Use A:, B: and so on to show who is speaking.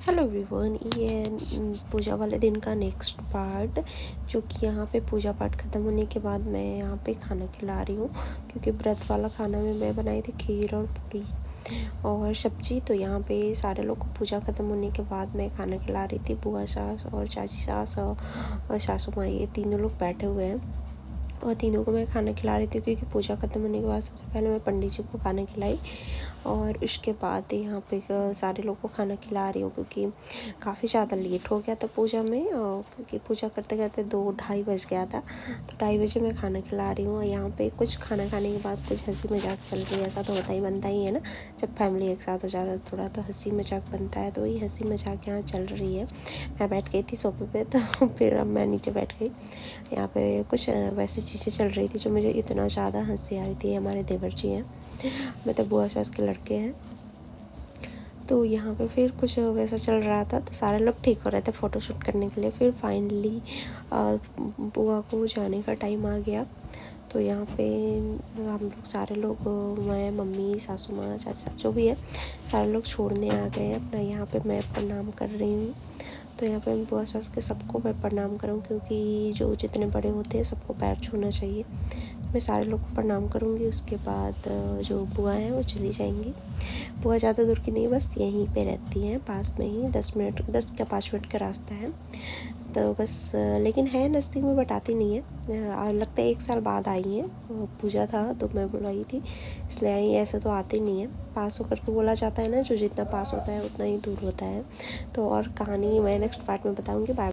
A: Hello everyone, ये पूजा वाले दिन का नेक्स्ट पार्ट, जो कि यहाँ पे पूजा पाठ ख़त्म होने के बाद मैं यहाँ पे खाना खिला रही हूँ। क्योंकि व्रत वाला खाना में मैं बनाई थी खीर और पूरी और सब्जी। तो यहाँ पे सारे लोग को पूजा ख़त्म होने के बाद मैं खाना खिला रही थी। बुआ सास और चाची सास और सासू माँ, ये तीनों लोग बैठे हुए हैं और तीनों को मैं खाना खिला रही थी। क्योंकि पूजा ख़त्म होने के बाद सबसे पहले मैं पंडित जी को खाना खिलाई और उसके बाद यहाँ पे सारे लोगों को खाना खिला रही हूँ। क्योंकि काफ़ी ज़्यादा लेट हो गया था पूजा में, क्योंकि पूजा करते करते 2-2:30 बज गया था। तो 2:30 बजे मैं खाना खिला रही हूँ। और यहाँ पे कुछ खाना खाने के बाद कुछ हंसी मजाक चल रही है। ऐसा तो होता ही बनता ही है ना, जब फैमिली एक साथ हो जाता है थोड़ा तो हंसी मजाक बनता है। तो वही हंसी मजाक यहाँ चल रही है। मैं बैठ गई थी सोफे पे, तो फिर अब मैं नीचे बैठ गई। यहाँ पे कुछ वैसी चीज़ें चल रही थी जो मुझे इतना ज़्यादा हंसी आ रही थी। हमारे देवर जी हैं, मतलब बुआ सास के लड़के हैं। तो यहाँ पे फिर कुछ वैसा चल रहा था। तो सारे लोग ठीक हो रहे थे फ़ोटोशूट करने के लिए। फिर फाइनली बुआ को जाने का टाइम आ गया। तो यहाँ पे हम लोग सारे लोग, मैं, मम्मी, सासू माँ, चाचा, जो भी है, सारे लोग छोड़ने आ गए हैं अपना। यहाँ पे मैं प्रणाम कर रही हूँ। तो यहाँ पे बुआ सास के सबको मैं प्रणाम करूँ, क्योंकि जो जितने बड़े होते हैं सबको पैर छूना चाहिए। मैं सारे लोग को प्रणाम करूँगी। उसके बाद जो बुआ हैं वो चली जाएंगी। बुआ ज़्यादा दूर की नहीं, बस यहीं पे रहती हैं, पास में ही 10 या 5 मिनट का रास्ता है। तो बस लेकिन है नज़दीक में, बट आती नहीं है। लगता है 1 साल बाद आई हैं। पूजा था तो मैं बुलाई थी इसलिए आई। ऐसे तो आती नहीं है। पास होकर के बोला जाता है ना, जो जितना पास होता है उतना ही दूर होता है। तो और कहानी मैं नेक्स्ट पार्ट में बताऊँगी। बाय।